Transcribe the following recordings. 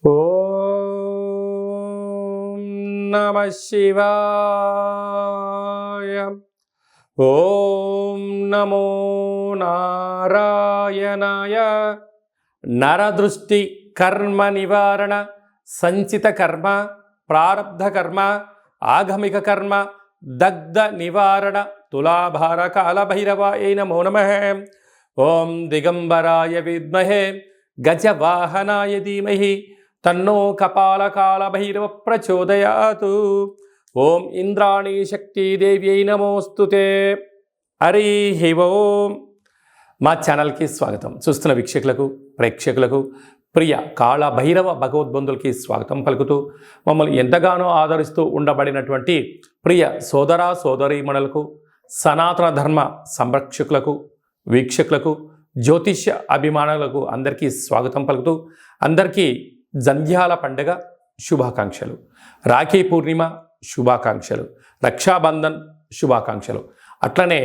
ఓం నమః శివాయ. ఓం నమో నారాయణాయ. నరదృష్టి కర్మ నివారణ, సంచిత కర్మ, ప్రారబ్ధ కర్మ, ఆగమిక కర్మ, దగ్ధ నివారణ, తులాభార కాల భైరవాయ నమో నమః. ఓం దిగంబరాయ విద్మహే గజవాహనాయ ధీమహి తన్నో కపాలకాల భైరవ ప్రచోదయాతు. ఓం ఇంద్రాణీ శక్తిదేవ్యై నమోస్తుతే. హరి ఓం. మా ఛానల్కి స్వాగతం. చూస్తున్న వీక్షకులకు, ప్రేక్షకులకు, ప్రియ కాళ భైరవ భగవద్బంధులకి స్వాగతం పలుకుతూ, మమ్మల్ని ఎంతగానో ఆదరిస్తూ ఉండబడినటువంటి ప్రియ సోదర సోదరీమణులకు, సనాతన ధర్మ సంరక్షకులకు, వీక్షకులకు, జ్యోతిష్య అభిమానులకు అందరికీ స్వాగతం పలుకుతూ, అందరికీ జంధ్యాల పండుగ శుభాకాంక్షలు, రాఖీ పూర్ణిమ శుభాకాంక్షలు, రక్షాబంధన్ శుభాకాంక్షలు, అట్లనే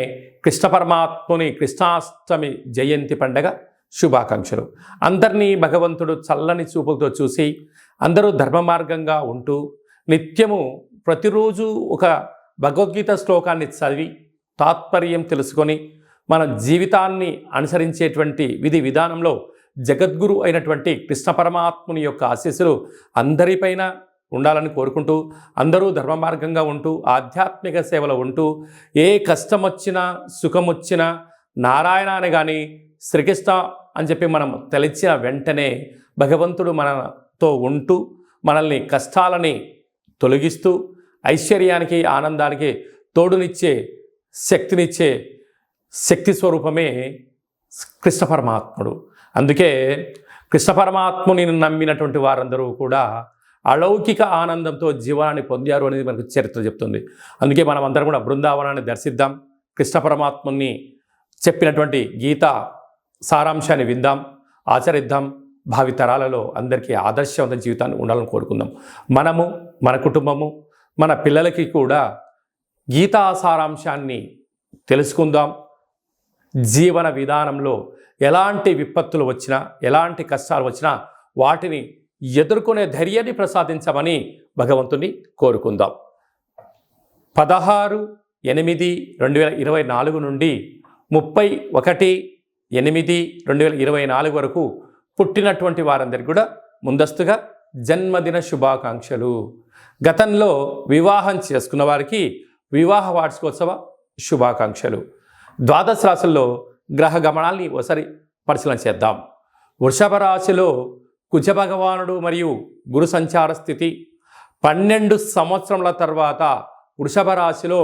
కృష్ణ పరమాత్ముని కృష్ణాష్టమి జయంతి పండుగ శుభాకాంక్షలు. అందరినీ భగవంతుడు చల్లని చూపులతో చూసి అందరూ ధర్మ మార్గంగా ఉంటూ నిత్యము ప్రతిరోజు ఒక భగవద్గీత శ్లోకాన్ని చదివి తాత్పర్యం తెలుసుకొని మన జీవితాన్ని అనుసరించేటువంటి విధి విధానంలో జగద్గురు అయినటువంటి కృష్ణ పరమాత్ముని యొక్క ఆశీస్సులు అందరిపైన ఉండాలని కోరుకుంటూ, అందరూ ధర్మ మార్గంగా ఉంటూ ఆధ్యాత్మిక సేవలో ఉంటూ ఏ కష్టం వచ్చినా సుఖం వచ్చినా నారాయణ అని కానీ శ్రీకృష్ణ అని చెప్పి మనం తలిచిన వెంటనే భగవంతుడు మనతో ఉంటూ మనల్ని కష్టాలని తొలగిస్తూ ఐశ్వర్యానికి ఆనందానికి తోడునిచ్చే శక్తినిచ్చే శక్తి స్వరూపమే కృష్ణ పరమాత్ముడు. అందుకే కృష్ణ పరమాత్ముని నమ్మినటువంటి వారందరూ కూడా అలౌకిక ఆనందంతో జీవనాన్ని పొందారు అనేది మనకు చరిత్ర చెప్తుంది. అందుకే మనం అందరం కూడా బృందావనాన్ని దర్శిద్దాం, కృష్ణ పరమాత్ముని చెప్పినటువంటి గీత సారాంశాన్ని విందాం, ఆచరిద్దాం, భావితరాలలో అందరికీ ఆదర్శవంత జీవితాన్ని ఉండాలని కోరుకుందాం. మనము, మన కుటుంబము, మన పిల్లలకి కూడా గీతా సారాంశాన్ని తెలుసుకుందాం. జీవన విధానంలో ఎలాంటి విపత్తులు వచ్చినా, ఎలాంటి కష్టాలు వచ్చినా వాటిని ఎదుర్కొనే ధైర్యాన్ని ప్రసాదించమని భగవంతుని కోరుకుందాం. 16/8/2024 నుండి 31/8/2024 వరకు పుట్టినటువంటి వారందరికీ కూడా ముందస్తుగా జన్మదిన శుభాకాంక్షలు. గతంలో వివాహం చేసుకున్న వారికి వివాహ వార్షికోత్సవ శుభాకాంక్షలు. ద్వాదశ రాశుల్లో గ్రహ గమనాల్ని ఒకసారి పరిశీలన చేద్దాం. వృషభ రాశిలో కుజ భగవానుడు మరియు గురు సంచార స్థితి. 12 సంవత్సరముల తర్వాత వృషభ రాశిలో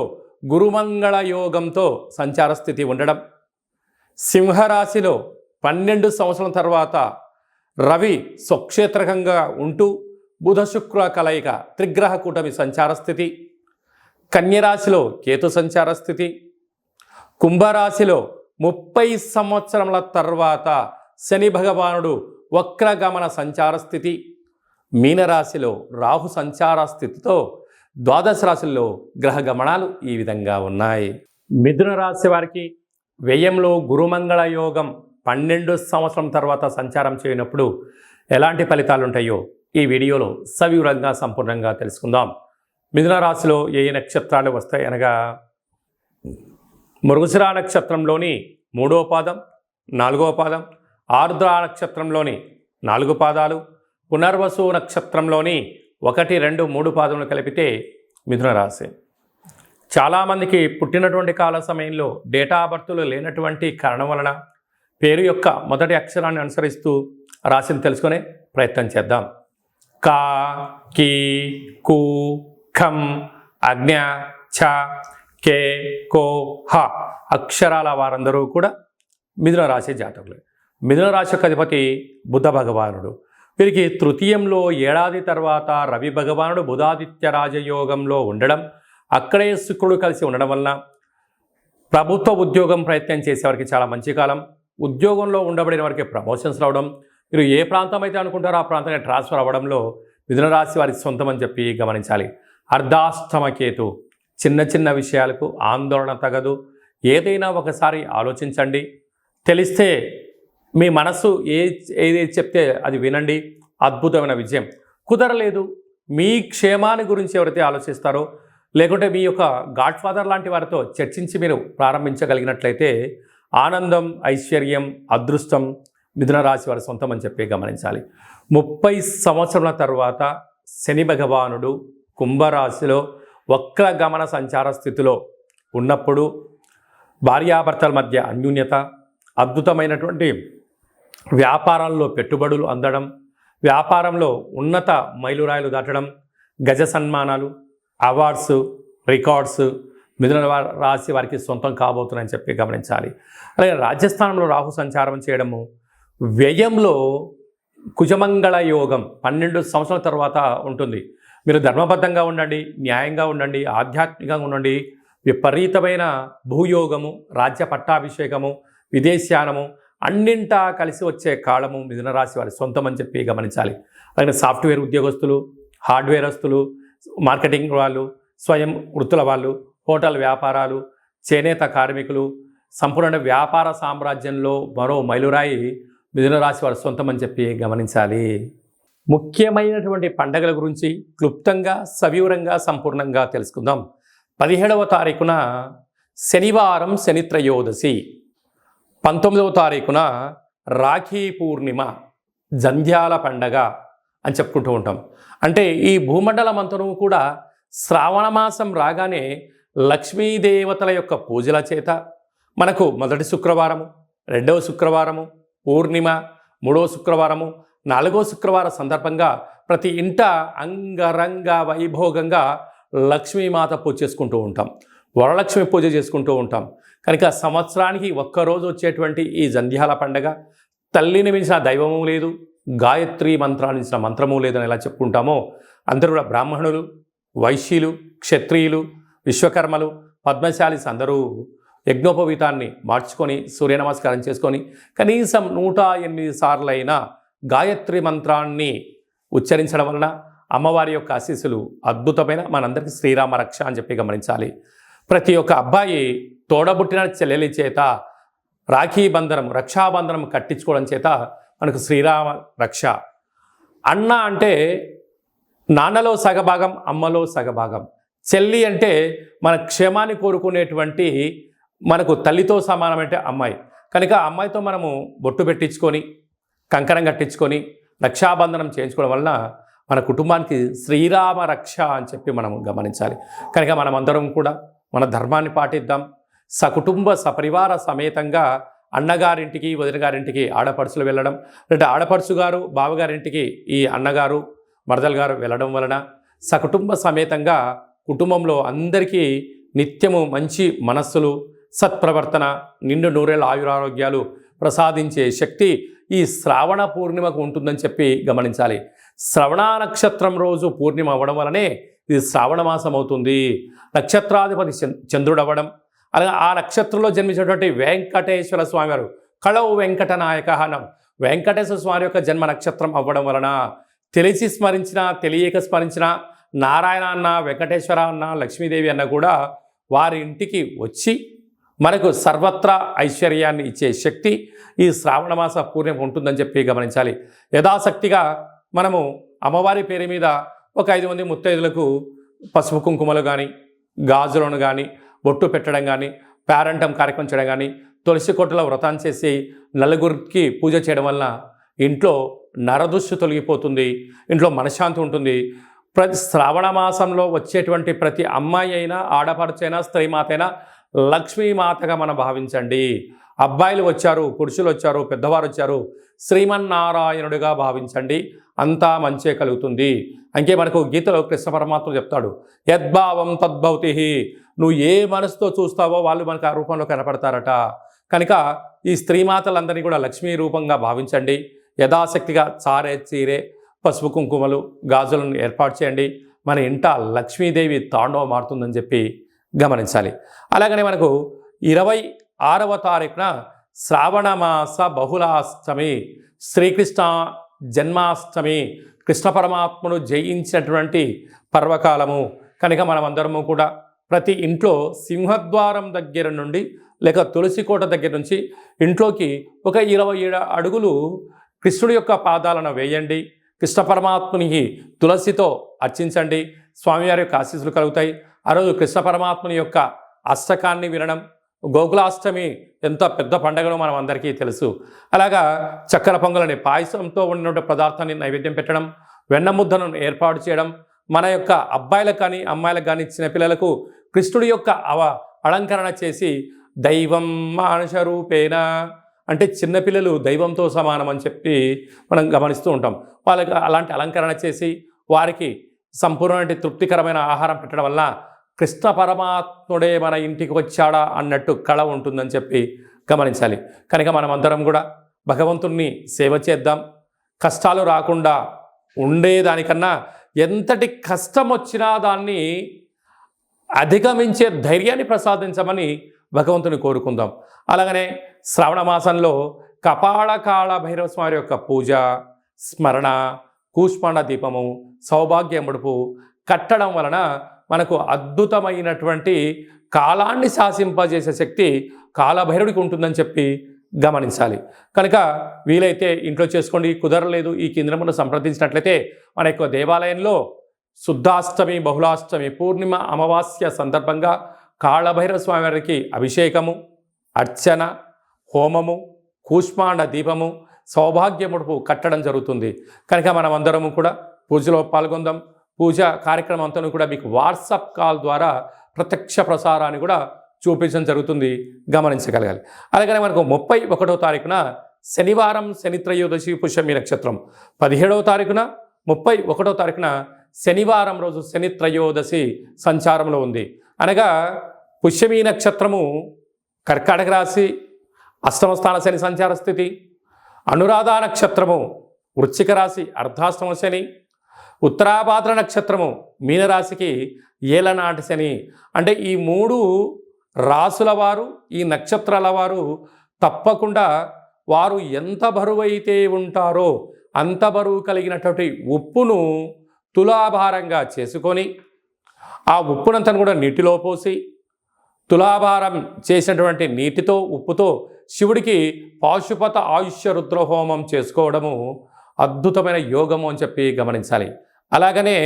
గురుమంగళ యోగంతో సంచార స్థితి ఉండడం. సింహరాశిలో 12 సంవత్సరాల తర్వాత రవి స్వక్షేత్రకంగా ఉంటూ బుధ శుక్ర కలయిక త్రిగ్రహ కూటమి సంచార స్థితి. కన్యరాశిలో కేతు సంచార స్థితి. కుంభరాశిలో 30 సంవత్సరముల తర్వాత శని భగవానుడు వక్రగమన సంచార స్థితి. మీనరాశిలో రాహు సంచార స్థితితో ద్వాదశ రాశుల్లో గ్రహ గమనాలు ఈ విధంగా ఉన్నాయి. మిథున రాశి వారికి వ్యయంలో గురుమంగళ యోగం 12 సంవత్సరం తర్వాత సంచారం చేయనప్పుడు ఎలాంటి ఫలితాలు ఉంటాయో ఈ వీడియోలో సవివరంగా సంపూర్ణంగా తెలుసుకుందాం. మిథున రాశిలో ఏ నక్షత్రాలు వస్తాయి అనగా మృగశిర నక్షత్రంలోని 3వ పాదం, 4వ పాదం, ఆర్ద్ర నక్షత్రంలోని 4 పాదాలు, పునర్వసు నక్షత్రంలోని 1, 2, 3 పాదములు కలిపితే మిథున రాశి. చాలామందికి పుట్టినటువంటి కాల సమయంలో డేటా ఆఫ్ బర్త్లు లేనటువంటి కారణం వలన పేరు యొక్క మొదటి అక్షరాన్ని అనుసరిస్తూ రాశిని తెలుసుకునే ప్రయత్నం చేద్దాం. కా, కీ, కు, ఖం, అజ్ఞ, ఛ, కే, కో, హ అక్షరాల వారందరూ కూడా మిథున రాశి జాతకులే. మిథున రాశి యొక్క అధిపతి బుధ భగవానుడు. వీరికి తృతీయంలో ఏడాది తర్వాత రవి భగవానుడు బుధాదిత్య రాజయోగంలో ఉండడం, అక్కడే శుక్రుడు కలిసి ఉండడం వలన ప్రభుత్వ ఉద్యోగం ప్రయత్నం చేసేవారికి చాలా మంచి కాలం. ఉద్యోగంలో ఉండబడిన వారికి ప్రమోషన్స్ రావడం, మీరు ఏ ప్రాంతం అయితే అనుకుంటారో ఆ ప్రాంతానికి ట్రాన్స్ఫర్ అవ్వడంలో మిథున రాశి వారికి సొంతం అని చెప్పి గమనించాలి. అర్ధాష్టమ కేతు. చిన్న చిన్న విషయాలకు ఆందోళన తగదు. ఏదైనా ఒకసారి ఆలోచించండి. తెలిస్తే మీ మనసు ఏది చెప్తే అది వినండి. అద్భుతమైన విజయం. కుదరలేదు, మీ క్షేమాన్ని గురించి ఎవరైతే ఆలోచిస్తారో లేకుంటే మీ యొక్క గాడ్ ఫాదర్ లాంటి వారితో చర్చించి మీరు ప్రారంభించగలిగినట్లయితే ఆనందం, ఐశ్వర్యం, అదృష్టం మిథున రాశి వారి సొంతం అని చెప్పి గమనించాలి. 30 సంవత్సరాల తర్వాత శని భగవానుడు కుంభరాశిలో వక్రగమన సంచార స్థితిలో ఉన్నప్పుడు భార్యాభర్తల మధ్య అన్యూన్యత, అద్భుతమైనటువంటి వ్యాపారాల్లో పెట్టుబడులు అందడం, వ్యాపారంలో ఉన్నత మైలురాయిలు దాటడం, గజ సన్మానాలు, అవార్డ్స్, రికార్డ్స్ మిథున రాశి వారికి సొంతం కాబోతున్నాయని చెప్పి గమనించాలి. అలాగే రాజస్థానంలో రాహు సంచారం చేయడము, వ్యయంలో కుజమంగళ యోగం 12 సంవత్సరాల తర్వాత ఉంటుంది. మీరు ధర్మబద్ధంగా ఉండండి, న్యాయంగా ఉండండి, ఆధ్యాత్మికంగా ఉండండి. విపరీతమైన భూయోగము, రాజ్య పట్టాభిషేకము, విదేశానము అన్నింటా కలిసి వచ్చే కాలము మిథున రాశి వారి సొంతం అని చెప్పి గమనించాలి. అలాగే సాఫ్ట్వేర్ ఉద్యోగస్తులు, హార్డ్వేరస్తులు, మార్కెటింగ్ వాళ్ళు, స్వయం వృత్తుల వాళ్ళు, హోటల్ వ్యాపారాలు, చేనేత కార్మికులు, సంపూర్ణ వ్యాపార సామ్రాజ్యంలో మరో మైలురాయి మిథున రాశి వారి సొంతం అని చెప్పి గమనించాలి. ముఖ్యమైనటువంటి పండగల గురించి క్లుప్తంగా, సవివరంగా, సంపూర్ణంగా తెలుసుకుందాం. 17వ తారీఖున శనివారం శని త్రయోదశి, 19వ తారీఖున రాఖీ పూర్ణిమ, జంధ్యాల పండగ అని చెప్పుకుంటూ ఉంటాం. అంటే ఈ భూమండలం అంతను కూడా శ్రావణ మాసం రాగానే లక్ష్మీదేవతల యొక్క పూజల చేత మనకు మొదటి శుక్రవారము, రెండవ శుక్రవారము, పూర్ణిమ, మూడవ శుక్రవారము, నాలుగో శుక్రవారం సందర్భంగా ప్రతి ఇంట అంగరంగ వైభోగంగా లక్ష్మీమాత పూజ చేసుకుంటూ ఉంటాం, వరలక్ష్మి పూజ చేసుకుంటూ ఉంటాం. కనుక సంవత్సరానికి ఒక్కరోజు వచ్చేటువంటి ఈ జంధ్యాల పండగ తల్లిని మించిన దైవము లేదు, గాయత్రి మంత్రాన్ని మించిన మంత్రము లేదని ఎలా చెప్పుకుంటామో అందరూ కూడా బ్రాహ్మణులు, వైశ్యులు, క్షత్రియులు, విశ్వకర్మలు, పద్మశాలిస్ అందరూ యజ్ఞోపవీతాన్ని మార్చుకొని సూర్య నమస్కారం చేసుకొని కనీసం 108 సార్లైనా గాయత్రి మంత్రాన్ని ఉచ్చరించడం వలన అమ్మవారి యొక్క ఆశీస్సులు అద్భుతమైన మనందరికీ శ్రీరామ రక్ష అని చెప్పి గమనించాలి. ప్రతి ఒక్క అబ్బాయి తోడబుట్టిన చెల్లెలి చేత రాఖీ బంధనం, రక్షాబంధనం కట్టించుకోవడం చేత మనకు శ్రీరామ రక్ష. అన్న అంటే నాన్నలో సగభాగం, అమ్మలో సగభాగం. చెల్లి అంటే మన క్షేమాన్ని కోరుకునేటువంటి మనకు తల్లితో సమానమంటే అమ్మాయి. కనుక అమ్మాయితో మనము బొట్టు పెట్టించుకొని, కంకణం కట్టించుకొని, రక్షాబంధనం చేయించుకోవడం వలన మన కుటుంబానికి శ్రీరామ రక్ష అని చెప్పి మనం గమనించాలి. కనుక మనమందరం కూడా మన ధర్మాన్ని పాటిద్దాం. సకుటుంబ సపరివార సమేతంగా అన్నగారింటికి, వదిన గారింటికి ఆడపడుచులు వెళ్ళడం, అంటే ఆడపడుచు గారు బావగారింటికి ఈ అన్నగారు, మరదలు గారు వెళ్ళడం వలన సకుటుంబ సమేతంగా కుటుంబంలో అందరికీ నిత్యము మంచి మనస్సులు, సత్ప్రవర్తన, నిండు నూరేళ్ళ ఆయురారోగ్యాలు ప్రసాదించే శక్తి ఈ శ్రావణ పూర్ణిమకు ఉంటుందని చెప్పి గమనించాలి. శ్రవణ నక్షత్రం రోజు పూర్ణిమ అవ్వడం వలనే ఇది శ్రావణ మాసం అవుతుంది. నక్షత్రాధిపతి చంద్రుడు అవ్వడం, అలాగే ఆ నక్షత్రంలో జన్మించినటువంటి వెంకటేశ్వర స్వామి వారు కళవు వెంకట నాయక అనం వెంకటేశ్వర స్వామి యొక్క జన్మ నక్షత్రం అవ్వడం వలన తెలిసి స్మరించిన, తెలియక స్మరించిన నారాయణ అన్న, వెంకటేశ్వర అన్న, లక్ష్మీదేవి అన్న కూడా వారి ఇంటికి వచ్చి మనకు సర్వత్రా ఐశ్వర్యాన్ని ఇచ్చే శక్తి ఈ శ్రావణ మాస పూర్ణిమ ఉంటుందని చెప్పి గమనించాలి. యథాశక్తిగా మనము అమ్మవారి పేరు మీద ఒక 5 మంది ముత్తైదులకు పసుపు కుంకుమలు కానీ, గాజులను కానీ, బొట్టు పెట్టడం కానీ, పేరంటం కార్యక్రమం చేయడం కానీ, తులసి కొట్టలో వ్రతం చేసి నలుగురికి పూజ చేయడం వలన ఇంట్లో నరదృష్టి తొలగిపోతుంది, ఇంట్లో మనశ్శాంతి ఉంటుంది. ప్రతి శ్రావణ మాసంలో వచ్చేటువంటి ప్రతి అమ్మాయి అయినా, ఆడపడుచైనా, స్త్రీమాత అయినా లక్ష్మీమాతగా మనం భావించండి. అబ్బాయిలు వచ్చారు, పురుషులు వచ్చారు, పెద్దవారు వచ్చారు, శ్రీమన్నారాయణుడిగా భావించండి. అంతా మంచే కలుగుతుంది. అంకే మనకు గీతలో కృష్ణ పరమాత్మ చెప్తాడు, యద్భావం తద్భవతి. నువ్వు ఏ మనసుతో చూస్తావో వాళ్ళు మనకు ఆ రూపంలో కనపడతారట. కనుక ఈ స్త్రీమాతలందరినీ కూడా లక్ష్మీ రూపంగా భావించండి. యథాశక్తిగా చారే, చీరే, పసుపు కుంకుమలు, గాజులను ఏర్పాటు చేయండి. మన ఇంట లక్ష్మీదేవి తాండవం మారుతుందని చెప్పి గమనించాలి. అలాగనే మనకు 26వ తారీఖున శ్రావణ మాస బహుళాష్టమి, శ్రీకృష్ణ జన్మాష్టమి, కృష్ణ పరమాత్మను జయించినటువంటి పర్వకాలము. కనుక మనమందరము కూడా ప్రతి ఇంట్లో సింహద్వారం దగ్గర నుండి లేక తులసి కోట దగ్గర నుంచి ఇంట్లోకి ఒక 27 అడుగులు కృష్ణుడి యొక్క పాదాలను వేయండి. కృష్ణ పరమాత్మునికి తులసితో అర్చించండి, స్వామివారి యొక్క ఆశీస్సులు కలుగుతాయి. ఆ రోజు కృష్ణ పరమాత్ముని యొక్క అష్టకాన్ని వినడం, గోకులాష్టమి ఎంత పెద్ద పండగనో మనం అందరికీ తెలుసు. అలాగా చక్కెర పొంగలని పాయసంతో ఉన్న పదార్థాన్ని నైవేద్యం పెట్టడం, వెన్న ముద్దను ఏర్పాటు చేయడం, మన యొక్క అబ్బాయిలకు కానీ అమ్మాయిలకు కానీ చిన్నపిల్లలకు కృష్ణుడి యొక్క అలంకరణ చేసి దైవం మానుష రూపేణ అంటే చిన్నపిల్లలు దైవంతో సమానం అని చెప్పి మనం గమనిస్తూ ఉంటాం. వాళ్ళకి అలాంటి అలంకరణ చేసి వారికి సంపూర్ణ తృప్తికరమైన ఆహారం పెట్టడం వల్ల కృష్ణ పరమాత్ముడే మన ఇంటికి వచ్చాడా అన్నట్టు కళ ఉంటుందని చెప్పి గమనించాలి. కనుక మనం అందరం కూడా భగవంతుణ్ణి సేవ చేద్దాం. కష్టాలు రాకుండా ఉండేదానికన్నా ఎంతటి కష్టం వచ్చినా దాన్ని అధిగమించే ధైర్యాన్ని ప్రసాదించమని భగవంతుని కోరుకుందాం. అలాగనే శ్రావణ మాసంలో కపాళకాళ భైరవ స్వామి యొక్క పూజ, స్మరణ, కూష్మాండ దీపము, సౌభాగ్య ముడుపు కట్టడం వలన మనకు అద్భుతమైనటువంటి కాలాన్ని శాసింపజేసే శక్తి కాలభైరవుడికి ఉంటుందని చెప్పి గమనించాలి. కనుక వీలైతే ఇంట్లో చేసుకోండి, కుదరలేదు ఈ కేంద్రమును సంప్రదించినట్లయితే మన యొక్క దేవాలయంలో శుద్ధాష్టమి, బహుళాష్టమి, పూర్ణిమ, అమావాస్య సందర్భంగా కాళభైరవ స్వామి వారికి అభిషేకము, అర్చన, హోమము, కూష్మాండ దీపము, సౌభాగ్య ముడుపు కట్టడం జరుగుతుంది. కనుక మనం అందరము కూడా పూజలో పాల్గొందాం. పూజ కార్యక్రమం అంతా కూడా మీకు వాట్సాప్ కాల్ ద్వారా ప్రత్యక్ష ప్రసారాన్ని కూడా చూపించడం జరుగుతుంది, గమనించగలగాలి. అలాగనే మనకు 31వ తారీఖున శనివారం శని త్రయోదశి పుష్యమి నక్షత్రం, 17వ తారీఖున 31వ తారీఖున శనివారం రోజు శని త్రయోదశి సంచారంలో ఉంది. అనగా పుష్యమి నక్షత్రము కర్కాటక రాశి, అష్టమ స్థాన శని సంచార స్థితి, అనురాధ నక్షత్రము వృశ్చిక రాశి అర్ధాష్టమ శని, ఉత్తరాభాద్ర నక్షత్రము మీనరాశికి ఏలనాటి శని. అంటే ఈ 3 రాసుల వారు, ఈ నక్షత్రాల వారు తప్పకుండా వారు ఎంత బరువైతే ఉంటారో అంత బరువు కలిగినటువంటి ఉప్పును తులాభారంగా చేసుకొని ఆ ఉప్పునంతను కూడా నీటిలో పోసి తులాభారం చేసినటువంటి నీటితో ఉప్పుతో శివుడికి పాశుపత ఆయుష్య రుద్రహోమం చేసుకోవడము అద్భుతమైన యోగము అని చెప్పి గమనించాలి. అలాగనే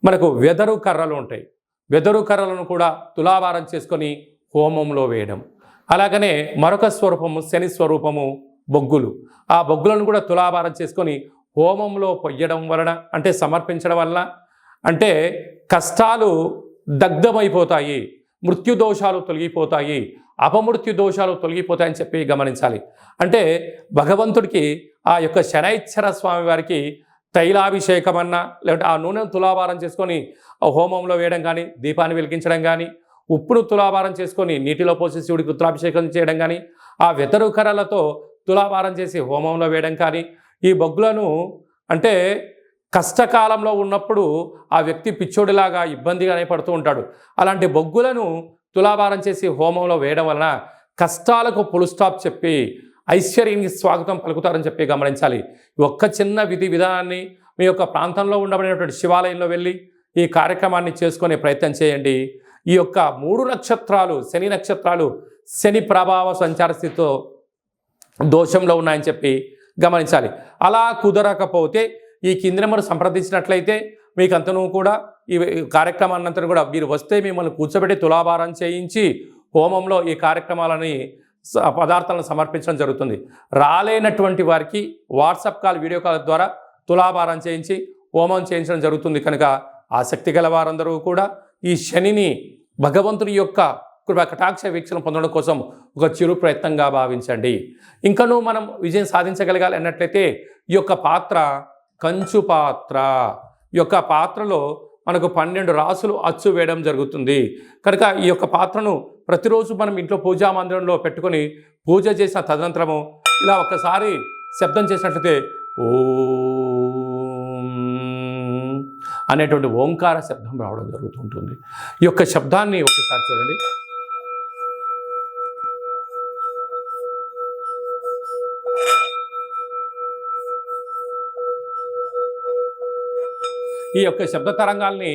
మనకు వెదరు కర్రలు ఉంటాయి, వెదరు కర్రలను కూడా తులాభారం చేసుకొని హోమంలో వేయడం. అలాగనే మరొక స్వరూపము శని స్వరూపము బొగ్గులు, ఆ బొగ్గులను కూడా తులాభారం చేసుకొని హోమంలో పొయ్యడం వలన అంటే సమర్పించడం వలన అంటే కష్టాలు దగ్ధమైపోతాయి, మృత్యు దోషాలు తొలగిపోతాయి, అపమృత్యు దోషాలు తొలగిపోతాయని చెప్పి గమనించాలి. అంటే భగవంతుడికి ఆ యొక్క శనైశ్వర స్వామి వారికి తైలాభిషేకం అన్నా లేదంటే ఆ నూనెను తులాభారం చేసుకొని హోమంలో వేయడం కానీ, దీపాన్ని వెలిగించడం కానీ, ఉప్పును తులాభారం చేసుకొని నీటిలో పోసి శివుడికి రుద్రాభిషేకం చేయడం కానీ, ఆ వెతరు కర్రలతో తులాభారం చేసి హోమంలో వేయడం కానీ, ఈ బొగ్గులను అంటే కష్టకాలంలో ఉన్నప్పుడు ఆ వ్యక్తి పిచ్చోడిలాగా ఇబ్బందిగానే పడుతూ ఉంటాడు. అలాంటి బొగ్గులను తులాభారం చేసి హోమంలో వేయడం వలన కష్టాలకు ఫుల్ స్టాప్ చెప్పి ఐశ్వర్యానికి స్వాగతం పలుకుతారని చెప్పి గమనించాలి. ఒక్క చిన్న విధి విధానాన్ని మీ యొక్క ప్రాంతంలో ఉండబడినటువంటి శివాలయంలో వెళ్ళి ఈ కార్యక్రమాన్ని చేసుకునే ప్రయత్నం చేయండి. ఈ యొక్క 3 నక్షత్రాలు శని నక్షత్రాలు శని ప్రభావ సంచార స్థితితో దోషంలో ఉన్నాయని చెప్పి గమనించాలి. అలా కుదరకపోతే ఈ కింది నెంబర్ సంప్రదించినట్లయితే మీకంతను కూడా ఈ కార్యక్రమాన్నంతా కూడా మీరు వస్తే మిమ్మల్ని కూర్చోబెట్టి తులాభారం చేయించి హోమంలో ఈ కార్యక్రమాలని పదార్థాలను సమర్పించడం జరుగుతుంది. రాలేనటువంటి వారికి వాట్సాప్ కాల్, వీడియో కాల్ ద్వారా తులాభారం చేయించి హోమం చేయించడం జరుగుతుంది. కనుక ఆసక్తి గల వారందరూ కూడా ఈ శనిని భగవంతుని యొక్క కృపా కటాక్ష వీక్షణ పొందడం కోసం ఒక చిరు ప్రయత్నంగా భావించండి. ఇంకనూ మనం విజయం సాధించగలగాలి అన్నట్లయితే ఈ యొక్క పాత్ర కంచు పాత్ర, ఈ యొక్క పాత్రలో మనకు 12 రాసులు అచ్చు వేయడం జరుగుతుంది. కనుక ఈ యొక్క పాత్రను ప్రతిరోజు మనం ఇంట్లో పూజా మందిరంలో పెట్టుకొని పూజ చేసిన తదనంతరము ఇలా ఒక్కసారి శబ్దం చేసినట్లయితే ఓం అనేటువంటి ఓంకార శబ్దం రావడం జరుగుతుంటుంది. ఈ యొక్క శబ్దాన్ని ఒకసారి చూడండి. ఈ యొక్క శబ్ద తరంగాల్ని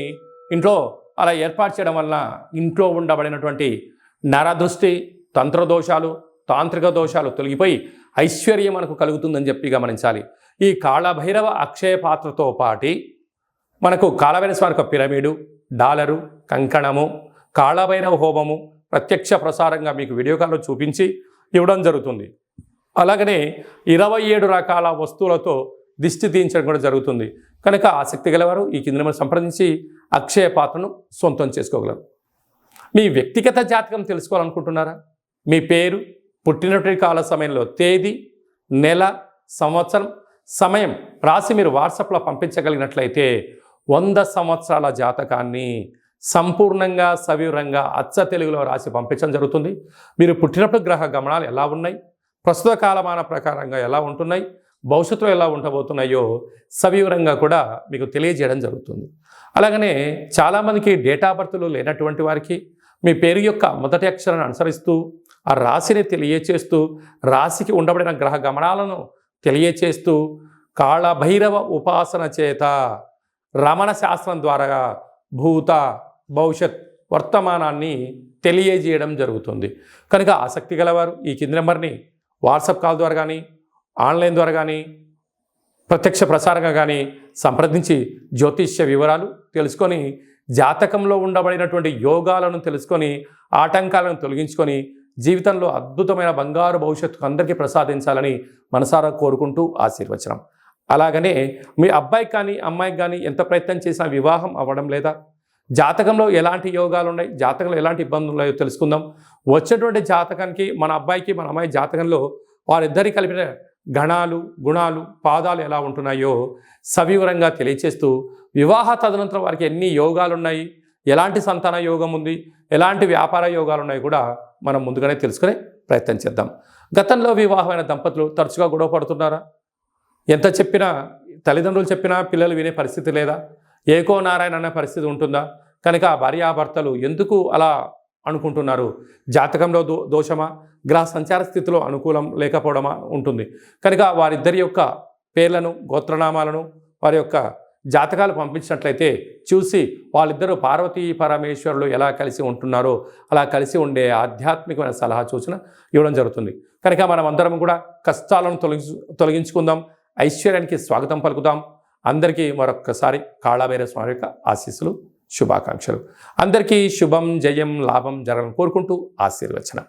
ఇంట్లో అలా ఏర్పాటు చేయడం వలన ఇంట్లో ఉండబడినటువంటి నరదృష్టి, తంత్రదోషాలు, తాంత్రిక దోషాలు తొలగిపోయి ఐశ్వర్యం మనకు కలుగుతుందని చెప్పి గమనించాలి. ఈ కాళభైరవ అక్షయ పాత్రతో పాటి మనకు కాళభైరవ స్వామి యొక్క పిరమిడు, డాలరు, కంకణము, కాళభైరవ హోమము ప్రత్యక్ష ప్రసారంగా మీకు వీడియో కాల్లో చూపించి ఇవ్వడం జరుగుతుంది. అలాగనే 27 రకాల వస్తువులతో దిష్టి తీయించడం కూడా జరుగుతుంది. కనుక ఆసక్తి గలవారు ఈ కింద మనం సంప్రదించి అక్షయ పాత్రను సొంతం చేసుకోగలరు. మీ వ్యక్తిగత జాతకం తెలుసుకోవాలనుకుంటున్నారా? మీ పేరు, పుట్టినటువంటి కాల సమయంలో తేదీ, నెల, సంవత్సరం, సమయం రాసి మీరు వాట్సాప్లో పంపించగలిగినట్లయితే 100 సంవత్సరాల జాతకాన్ని సంపూర్ణంగా సవివరంగా అచ్చ తెలుగులో రాసి పంపించడం జరుగుతుంది. మీరు పుట్టినప్పుడు గ్రహ గమనాలు ఎలా ఉన్నాయి, ప్రస్తుత కాలమాన ప్రకారంగా ఎలా ఉంటున్నాయి, భవిష్యత్తులో ఎలా ఉండబోతున్నాయో సవివరంగా కూడా మీకు తెలియజేయడం జరుగుతుంది. అలాగనే చాలామందికి డేట్ ఆఫ్ బర్త్లు లేనటువంటి వారికి మీ పేరు యొక్క మొదటి అక్షరాన్ని అనుసరిస్తూ ఆ రాశిని తెలియచేస్తూ రాశికి ఉండబడిన గ్రహ గమనాలను తెలియచేస్తూ కాళభైరవ ఉపాసన చేత రమణ శాస్త్రం ద్వారా భూత, భవిష్యత్, వర్తమానాన్ని తెలియజేయడం జరుగుతుంది. కనుక ఆసక్తి గలవారు ఈ కింది నెంబర్ని వాట్సాప్ కాల్ ద్వారా కానీ, ఆన్లైన్ ద్వారా కానీ, ప్రత్యక్ష ప్రసారంగా కానీ సంప్రదించి జ్యోతిష్య వివరాలు తెలుసుకొని జాతకంలో ఉండబడినటువంటి యోగాలను తెలుసుకొని ఆటంకాలను తొలగించుకొని జీవితంలో అద్భుతమైన బంగారు భవిష్యత్తు అందరికీ ప్రసాదించాలని మనసారా కోరుకుంటూ ఆశీర్వచనం. అలాగనే మీ అబ్బాయికి కానీ అమ్మాయికి కానీ ఎంత ప్రయత్నం చేసినా వివాహం అవ్వడం లేదా, జాతకంలో ఎలాంటి యోగాలు ఉన్నాయి, జాతకంలో ఎలాంటి ఇబ్బందులు ఉన్నాయో తెలుసుకుందాం. వచ్చేటువంటి జాతకానికి మన అబ్బాయికి మన అమ్మాయి జాతకంలో వారిద్దరి కలిపిన గణాలు, గుణాలు, పాదాలు ఎలా ఉంటున్నాయో సవివరంగా తెలియచేస్తూ వివాహ తదనంతరం వారికి ఎన్ని యోగాలు ఉన్నాయి, ఎలాంటి సంతాన యోగం ఉంది, ఎలాంటి వ్యాపార యోగాలు ఉన్నాయి కూడా మనం ముందుగానే తెలుసుకునే ప్రయత్నం చేద్దాం. గతంలో వివాహమైన దంపతులు తరచుగా గొడవ పడుతున్నారా? ఎంత చెప్పినా, తల్లిదండ్రులు చెప్పినా పిల్లలు వినే పరిస్థితి లేదా? ఏకో నారాయణ అనే పరిస్థితి ఉంటుందా? కనుక భార్యాభర్తలు ఎందుకు అలా అనుకుంటున్నారు? జాతకంలో దోషమా, గ్రహ సంచార స్థితిలో అనుకూలం లేకపోవడమా ఉంటుంది. కనుక వారిద్దరి యొక్క పేర్లను, గోత్రనామాలను, వారి యొక్క జాతకాలు పంపించినట్లయితే చూసి వాళ్ళిద్దరూ పార్వతీ పరమేశ్వరులు ఎలా కలిసి ఉంటున్నారో అలా కలిసి ఉండే ఆధ్యాత్మికమైన సలహా సూచన ఇవ్వడం జరుగుతుంది. కనుక మనం అందరం కూడా కష్టాలను తొలగించుకుందాం, ఐశ్వర్యానికి స్వాగతం పలుకుదాం. అందరికీ మరొక్కసారి కాళభైరవ స్వామి యొక్క ఆశీస్సులు, శుభాకాంక్షలు. అందరికీ శుభం, జయం, లాభం జరగాలని కోరుకుంటూ ఆశీర్వచనం.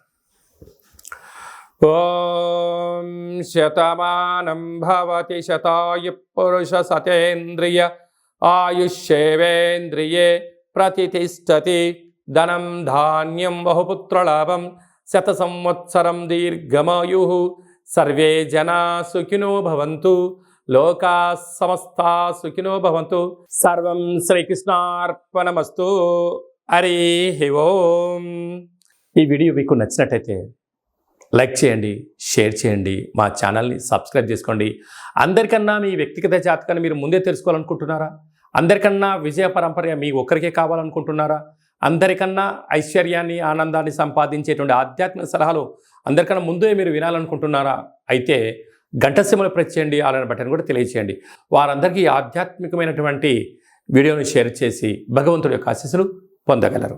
ఓం శతమానం భవతి శతాయు పురుష సతేంద్రియ ఆయుష్యేవేంద్రియే ప్రతిష్టతి. ధనం ధాన్యం బహుపుత్రలాభం శత సంవత్సరం దీర్ఘమాయు. సర్వే జనా సుఖినో భవంతు, లోకా సమస్తా సుఖినో భవంతు. సర్వం శ్రీకృష్ణార్పణమస్తు. హరి ఓం. ఈ వీడియో మీకు నచ్చినట్టయితే లైక్ చేయండి, షేర్ చేయండి, మా ఛానల్ని సబ్స్క్రైబ్ చేసుకోండి. అందరికన్నా మీ వ్యక్తిగత జాతకాన్ని మీరు ముందే తెలుసుకోవాలనుకుంటున్నారా? అందరికన్నా విజయ పరంపర మీ ఒక్కరికే కావాలనుకుంటున్నారా? అందరికన్నా ఐశ్వర్యాన్ని, ఆనందాన్ని సంపాదించేటువంటి ఆధ్యాత్మిక సలహాలు అందరికన్నా ముందే మీరు వినాలనుకుంటున్నారా? అయితే గంట సింబల్ ప్రెస్ చేయండి, అలానే బటన్ కూడా తెలియచేయండి. వారందరికీ ఆధ్యాత్మికమైనటువంటి వీడియోని షేర్ చేసి భగవంతుడి యొక్క ఆశీస్సులు పొందగలరు.